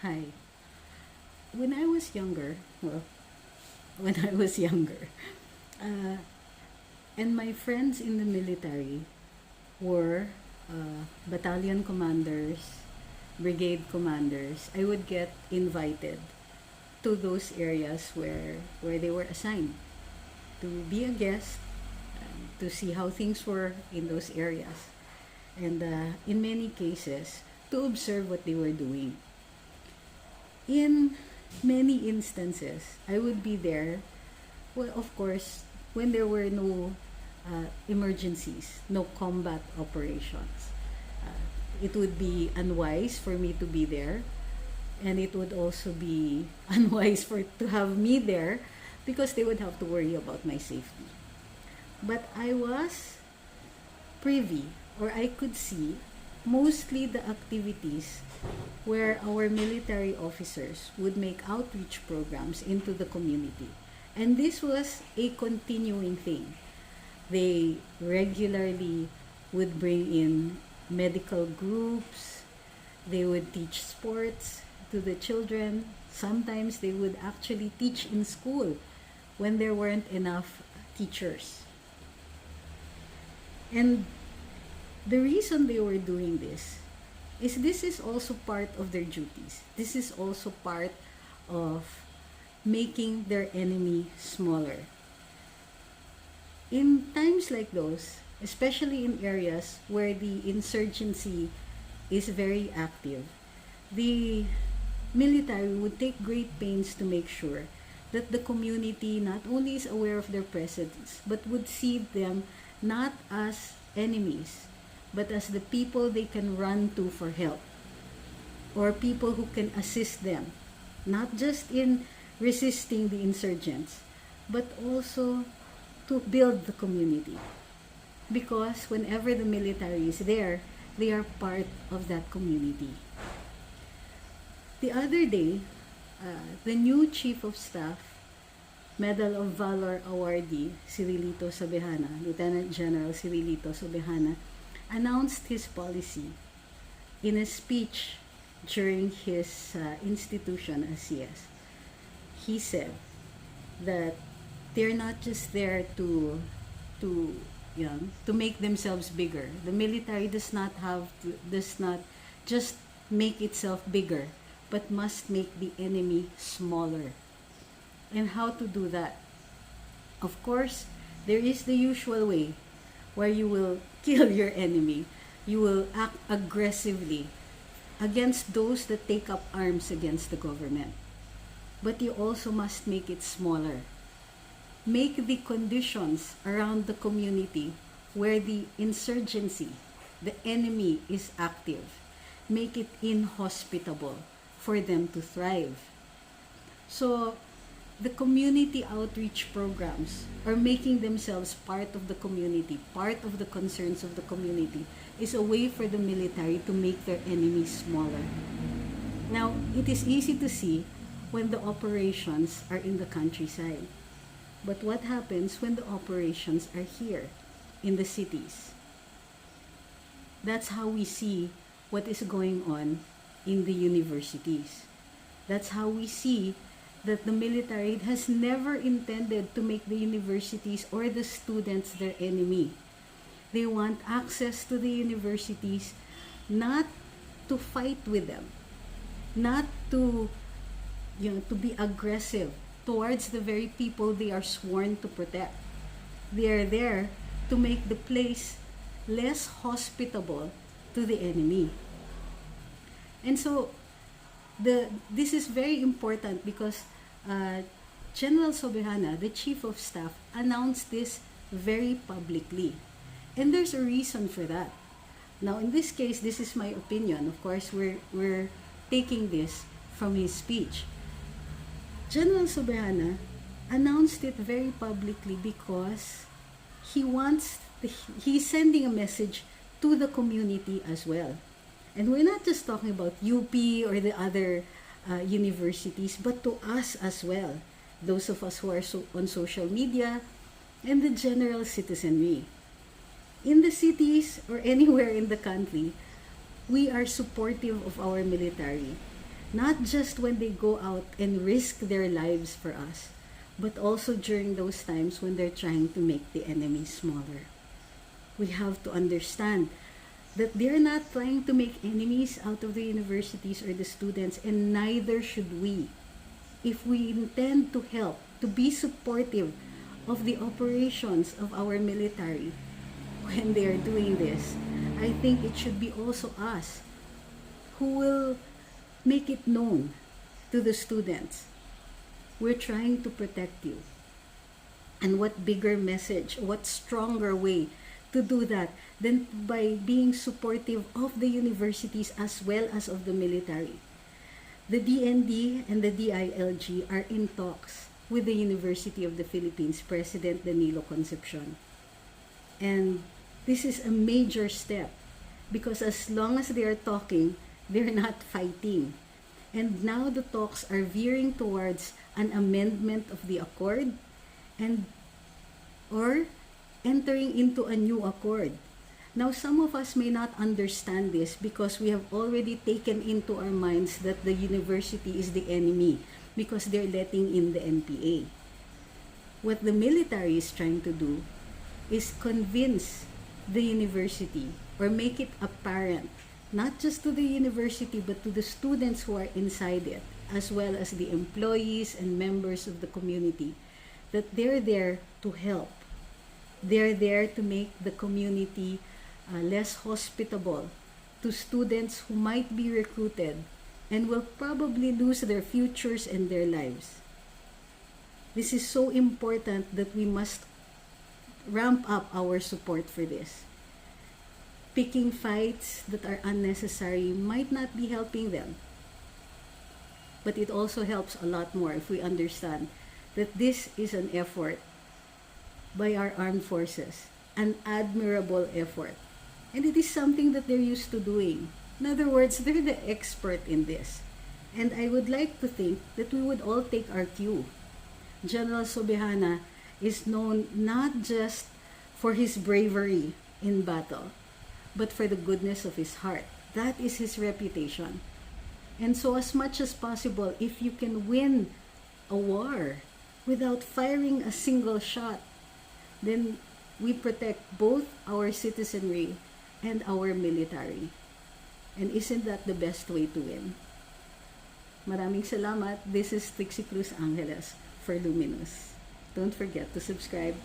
Hi. When I was younger, well, when I was younger, uh, and my friends in the military were battalion commanders, brigade commanders, I would get invited to those areas where they were assigned to be a guest, to see how things were in those areas, and in many cases, to observe what they were doing. In many instances, I would be there, well, of course, when there were no emergencies, no combat operations. It would be unwise for me to be there, and it would also be unwise for to have me there because they would have to worry about my safety. But I was privy, or I could see mostly the activities where our military officers would make outreach programs into the community. And this was a continuing thing. They regularly would bring in medical groups, they would teach sports to the children. Sometimes they would actually teach in school when there weren't enough teachers. And the reason they were doing this is also part of their duties. This is also part of making their enemy smaller. In times like those, especially in areas where the insurgency is very active, the military would take great pains to make sure that the community not only is aware of their presence, but would see them not as enemies, but as the people they can run to for help, or people who can assist them, not just in resisting the insurgents, but also to build the community. Because whenever the military is there, they are part of that community. The other day, the new Chief of Staff, Medal of Valor awardee, Lieutenant General Cirilito Sobejana, announced his policy in a speech during his institution as CS. He said that they're not just there to make themselves bigger. The military does not just make itself bigger, but must make the enemy smaller. And how to do that? Of course, there is the usual way where you will kill your enemy. You will act aggressively against those that take up arms against the government. But you also must make it smaller. Make the conditions around the community where the insurgency, the enemy, is active. Make it inhospitable for them to thrive. So, the community outreach programs, or making themselves part of the community, part of the concerns of the community, is a way for the military to make their enemies smaller. Now, it is easy to see when the operations are in the countryside. But what happens when the operations are here, in the cities? That's how we see what is going on in the universities. That's how we see that the military has never intended to make the universities or the students their enemy. They want access to the universities not to fight with them, not to be aggressive towards the very people they are sworn to protect. They are there to make the place less hospitable to the enemy. And so this is very important because General Sobejana, the Chief of Staff, announced this very publicly. And there's a reason for that. Now, in this case, this is my opinion. Of course, we're taking this from his speech. General Sobejana announced it very publicly because he's sending a message to the community as well. And we're not just talking about UP or the other universities, but to us as well, those of us who are on social media and the general citizenry. In the cities or anywhere in the country, we are supportive of our military. Not just when they go out and risk their lives for us, but also during those times when they're trying to make the enemy smaller. We have to understand that they're not trying to make enemies out of the universities or the students, and neither should we. If we intend to help, to be supportive of the operations of our military when they are doing this, I think it should be also us who will make it known to the students. We're trying to protect you. And what bigger message, what stronger way to do that than by being supportive of the universities as well as of the military. The DND and the DILG are in talks with the University of the Philippines President Danilo Concepcion. And this is a major step because as long as they are talking, they're not fighting. And now the talks are veering towards an amendment of the accord or entering into a new accord. Now, some of us may not understand this because we have already taken into our minds that the university is the enemy because they're letting in the NPA. What the military is trying to do is convince the university or make it apparent, not just to the university but to the students who are inside it, as well as the employees and members of the community, that they're there to help. They're there to make the community less hospitable to students who might be recruited and will probably lose their futures and their lives. This is so important that we must ramp up our support for this. Picking fights that are unnecessary might not be helping them. But it also helps a lot more if we understand that this is an effort by our armed forces, an admirable effort. And it is something that they're used to doing. In other words, they're the expert in this. And I would like to think that we would all take our cue. General Sobihana is known not just for his bravery in battle, but for the goodness of his heart. That is his reputation. And so as much as possible, if you can win a war without firing a single shot, then we protect both our citizenry and our military. And isn't that the best way to win? Maraming salamat. This is Trixie Cruz-Angeles for Luminous. Don't forget to subscribe.